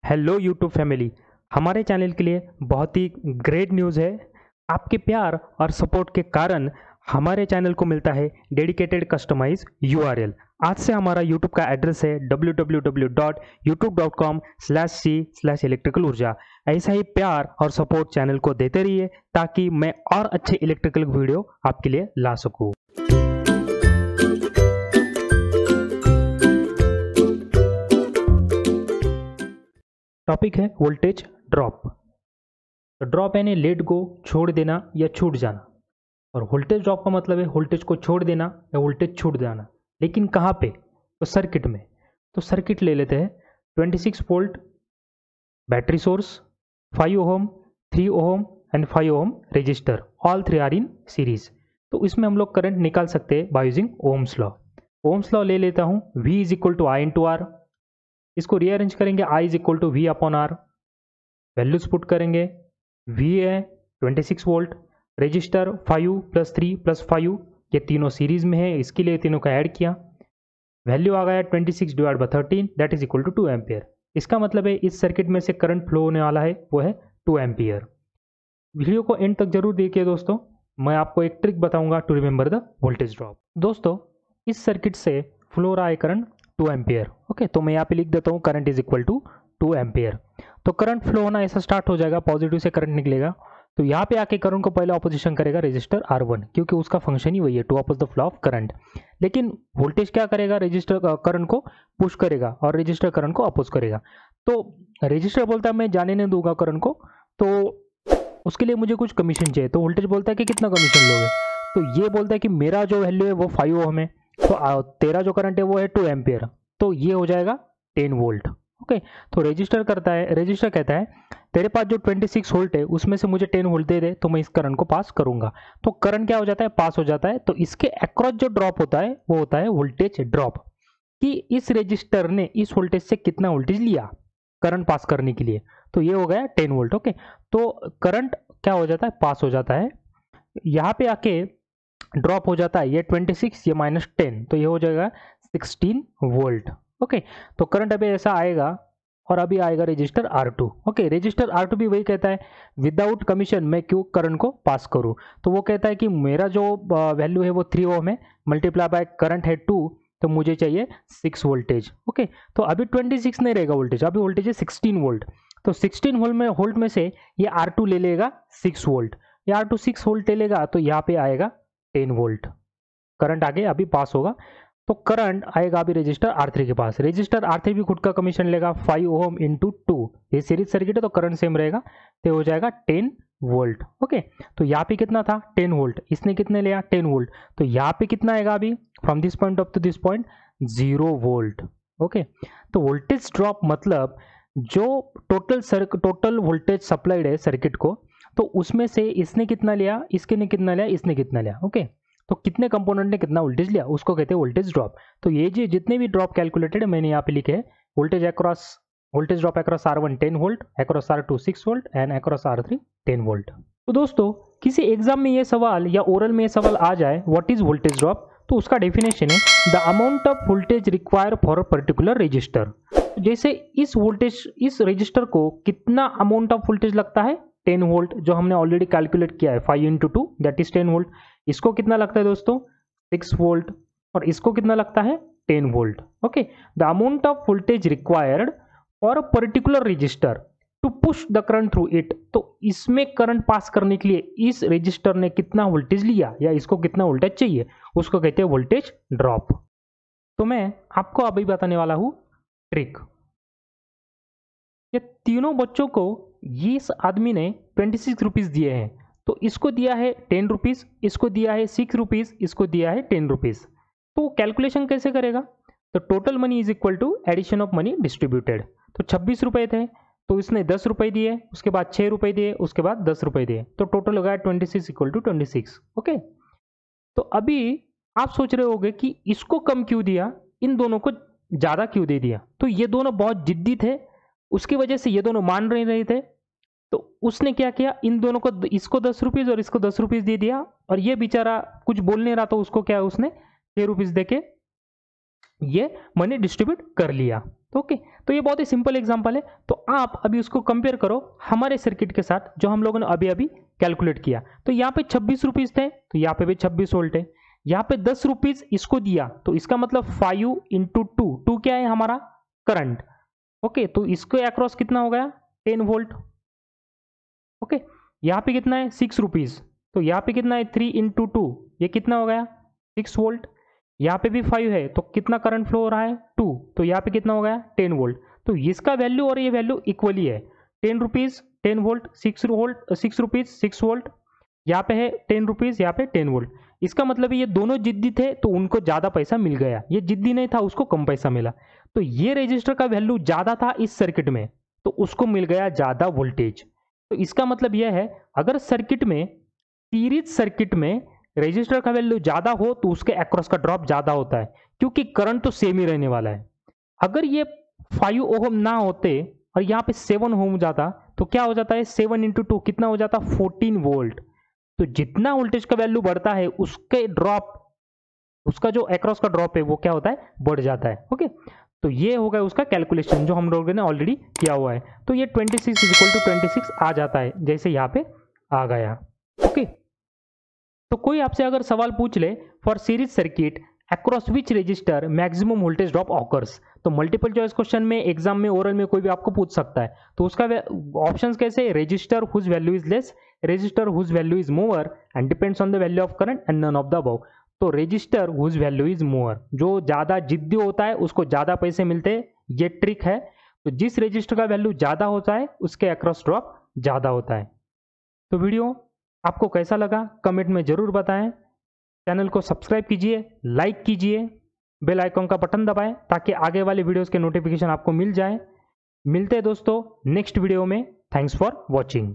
Hello YouTube family. हमारे channel के लिए बहुत ही ग्रेट न्यूज़ है। आपके प्यार और सपोर्ट के कारण हमारे चैनल को मिलता है डेडिकेटेड कस्टमाइज यूआरएल। आज से हमारा यूट्यूब का एड्रेस है www.youtube.com/c/इलेक्ट्रिकल ऊर्जा। ऐसा ही प्यार और सपोर्ट चैनल को देते रहिए ताकि मैं और अच्छे इलेक्ट्रिकल वीडियो आपके लिए ला सकूँ। टॉपिक है वोल्टेज ड्रॉप। तो ड्रॉप यानी लेट गो, छोड़ देना या छूट जाना, और वोल्टेज ड्रॉप का मतलब है वोल्टेज को छोड़ देना या वोल्टेज छूट जाना। लेकिन कहाँ पे? तो सर्किट में। तो सर्किट ले लेते हैं। 26 volt battery source, 5 ohm, 3 ohm and 5 ohm resistor, all 3 are in series. तो इसमें हम लोग करंट निकाल सकते हैं by using Ohm's law. Ohm's law ले लेता हूँ। V is equal to I into R. इसको रीअरेंज करेंगे, I is equal to V upon R. Values put करेंगे। V है 26 वोल्ट, रजिस्टर 5 प्लस 3 प्लस 5, ये तीनों सीरीज में है, इसके लिए तीनों का ऐड किया। वैल्यू आ गया 26 divide by 13 that is equal to 2 ampere. इसका मतलब है इस सर्किट में से करंट फ्लो होने वाला है वो है 2 एम्पियर। वीडियो को एंड तक जरूर देखिए दोस्तों, मैं आपको एक ट्रिक बताऊंगा to remember the voltage drop. दोस्तों इस सर्किट से फ्लो रहा है करंट 2 एम्पियर। ओके, तो मैं यहाँ पे लिख देता हूँ current is equal to 2 ampere. तो करंट फ्लो होना ऐसा स्टार्ट हो जाएगा, पॉजिटिव से करंट निकलेगा। तो यहाँ पे आके करंट को पहले ऑपोजिशन करेगा रजिस्टर R1, क्योंकि उसका फंक्शन ही वही है, to oppose the flow of current. लेकिन वोल्टेज क्या करेगा? रजिस्टर करंट को पुश करेगा और रजिस्टर करंट को अपोज करेगा। तो रजिस्टर बोलता है मैं जाने नहीं दूंगा करंट को, तो उसके लिए मुझे कुछ कमीशन चाहिए। तो वोल्टेज बोलता है कि कितना कमीशन लोगे? तो ये बोलता है कि मेरा जो वैल्यू है वो 5 ओम है, तो तेरा जो करंट है वो है 2 एम्पियर, तो ये हो जाएगा 10 वोल्ट। ओके, तो रजिस्टर कहता है तेरे पास जो 26 वोल्ट है उसमें से मुझे 10 वोल्ट दे दे तो मैं इस करंट को पास करूंगा। तो करंट क्या हो जाता है? पास हो जाता है। तो इसके अक्रॉस जो ड्रॉप होता है वो होता है वोल्टेज ड्रॉप, कि इस रजिस्टर ने इस वोल्टेज से कितना वोल्टेज लिया करंट पास करने के लिए। तो ये हो गया 10 वोल्ट। ओके, तो करंट क्या हो जाता है? पास हो जाता है। यहाँ पे आके ड्रॉप हो जाता है ये 26, ये -10, तो ये हो जाएगा 16 वोल्ट। ओके, तो करंट अभी ऐसा आएगा और अभी आएगा register R2। Okay, register R2 भी वही कहता है विदाउट कमीशन मैं क्यों करंट को पास करूं। तो वो कहता है कि मेरा जो वैल्यू है वो 3 ओम है, मल्टीप्लाई बाय करंट है 2, तो मुझे चाहिए 6 वोल्टेज। ओके, तो अभी 26 नहीं रहेगा वोल्टेज, अभी वोल्टेज है 16 वोल्ट। तो 16 वोल्ट में से ये R2 ले लेगा 6 वोल्ट, ये R2 6 वोल्ट ले लेगा, तो यहाँ पे आएगा 10 वोल्ट। करंट आगे अभी पास होगा, तो करंट आएगा अभी रजिस्टर R3 के पास। रजिस्टर R3 भी खुद का कमीशन लेगा 5 ओम इंटू 2, ये सीरीज सर्किट है तो करंट सेम रहेगा, तो हो जाएगा 10 वोल्ट। ओके, तो यहाँ पे कितना था? 10 वोल्ट। इसने कितने लिया? 10 वोल्ट। तो यहाँ पे कितना आएगा अभी? From this point up to this point 0 volt. Okay, तो वोल्टेज ड्रॉप मतलब जो टोटल वोल्टेज सप्लाइड है सर्किट को, तो उसमें से इसने कितना लिया, इसके ने कितना लिया, इसने कितना लिया। ओके, तो कितने कंपोनेंट ने कितना वोल्टेज लिया उसको कहते हैं वोल्टेज ड्रॉप। तो ये जो जितने भी ड्रॉप कैलकुलेटेड है मैंने यहाँ पे लिखे हैं, voltage drop across R1 10 volt, across R2 6 volt and across R3 10 volt. तो दोस्तों किसी एग्जाम में ये सवाल या ओरल में ये सवाल आ जाए व्हाट इज वोल्टेज ड्रॉप, तो उसका डेफिनेशन है the amount of voltage require for a particular register. जैसे इस रजिस्टर को कितना अमाउंट ऑफ वोल्टेज लगता है? 10 वोल्ट, जो हमने ऑलरेडी कैलकुलेट किया है 5 इंटू 2 दैट इज 10 वोल्ट। इसको कितना लगता है दोस्तों? 6 वोल्ट। और इसको कितना लगता है? 10 volt. Okay, the amount of voltage required for a particular resistor to push the current through it. तो इसमें करंट पास करने के लिए इस रजिस्टर ने कितना वोल्टेज लिया या इसको कितना वोल्टेज चाहिए उसको कहते हैं वोल्टेज ड्रॉप। तो मैं आपको अभी बताने वाला हूं ट्रिक। ये तीनों बच्चों को इस आदमी ने 26 रुपीज़ दिए हैं, तो इसको दिया है 10 रुपीज़, इसको दिया है 6 रुपीज़, इसको दिया है 10 रुपीज़। तो कैलकुलेशन कैसे करेगा? तो total money is equal to addition of money distributed. तो 26 रुपये थे, तो इसने 10 रुपये दिए, उसके बाद 6 रुपये दिए, उसके बाद 10 रुपये दिए, तो टोटल हो गया 26 इक्वल टू 26। ओके, तो अभी आप सोच रहे होंगे कि इसको कम क्यों दिया, इन दोनों को ज़्यादा क्यों दे दिया। तो ये दोनों बहुत जिद्दी थे, उसकी वजह से ये दोनों मान नहीं रहे थे, तो उसने क्या किया, इन दोनों को, इसको 10 रुपीज़ और इसको 10 रुपीज़ दे दिया, और ये बेचारा कुछ बोल नहीं रहा, तो उसको क्या उसने 6 रुपीज़ देके ये मनी डिस्ट्रीब्यूट कर लिया। तो ओके, तो ये बहुत ही सिंपल एग्जांपल है। तो आप अभी उसको कंपेयर करो हमारे सर्किट के साथ जो हम लोगों ने अभी अभी कैलकुलेट किया। तो यहाँ पे 26 रुपीज थे, तो यहाँ पे भी 26 वोल्ट है। यहाँ पे 10 रुपीज इसको दिया, तो इसका मतलब 5 इंटू 2 क्या है हमारा करंट। ओके, तो इसको अक्रॉस कितना हो गया 10 वोल्ट। ओके, यहाँ पे कितना है 6 रुपीज, तो यहाँ पे कितना है 3 इंटू 2, ये कितना हो गया 6 वोल्ट। यहाँ पे भी 5 है, तो कितना करंट फ्लो हो रहा है 2, तो यहाँ पे कितना हो गया 10 वोल्ट। तो इसका वैल्यू और ये वैल्यू इक्वली है, 10 रुपीज 10 वोल्ट, 6 रुपीज 6 वोल्ट, यहाँ पे है 10 रुपीज, यहाँ पे 10 वोल्ट। इसका मतलब ये दोनों जिद्दी थे तो उनको ज़्यादा पैसा मिल गया, ये जिद्दी नहीं था उसको कम पैसा मिला। तो ये रजिस्टर का वैल्यू ज़्यादा था इस सर्किट में, तो उसको मिल गया ज़्यादा वोल्टेज। तो इसका मतलब यह है अगर सर्किट में, सीरीज सर्किट में रेजिस्टर का वैल्यू ज़्यादा हो तो उसके अक्रॉस का ड्रॉप ज़्यादा होता है, क्योंकि करंट तो सेम ही रहने वाला है। अगर ये 5 ओम ना होते और यहाँ पे 7 ओम जाता तो क्या हो जाता है 7 इंटू 2 कितना हो जाता 14 वोल्ट। तो जितना वोल्टेज का वैल्यू बढ़ता है उसके ड्रॉप, उसका जो अक्रॉस का ड्रॉप है वो क्या होता है बढ़ जाता है। ओके, तो ये होगा उसका कैलकुलेशन जो हम लोगों ने ऑलरेडी किया हुआ है। तो ये 26 इक्वल टू 26 आ जाता है, जैसे यहाँ पे आ गया। ओके, तो कोई आपसे अगर सवाल पूछ ले for series circuit across which register maximum voltage drop occurs, तो मल्टीपल चॉइस क्वेश्चन में, एग्जाम में, ओरल में कोई भी आपको पूछ सकता है। तो उसका ऑप्शंस कैसे, register whose value is less, register whose value is more and depends on the value of current and none of the above. तो register whose value is more, जो ज़्यादा जिद्दी होता है उसको ज़्यादा पैसे मिलते हैं, ये ट्रिक है। तो जिस रजिस्टर का वैल्यू ज़्यादा होता है उसके अक्रॉस ड्रॉप ज़्यादा होता है। तो वीडियो आपको कैसा लगा कमेंट में ज़रूर बताएं। चैनल को सब्सक्राइब कीजिए, लाइक कीजिए, बेल आइकन का बटन दबाएं ताकि आगे वाले वीडियोस के नोटिफिकेशन आपको मिल जाए। मिलते हैं दोस्तों नेक्स्ट वीडियो में। Thanks for watching.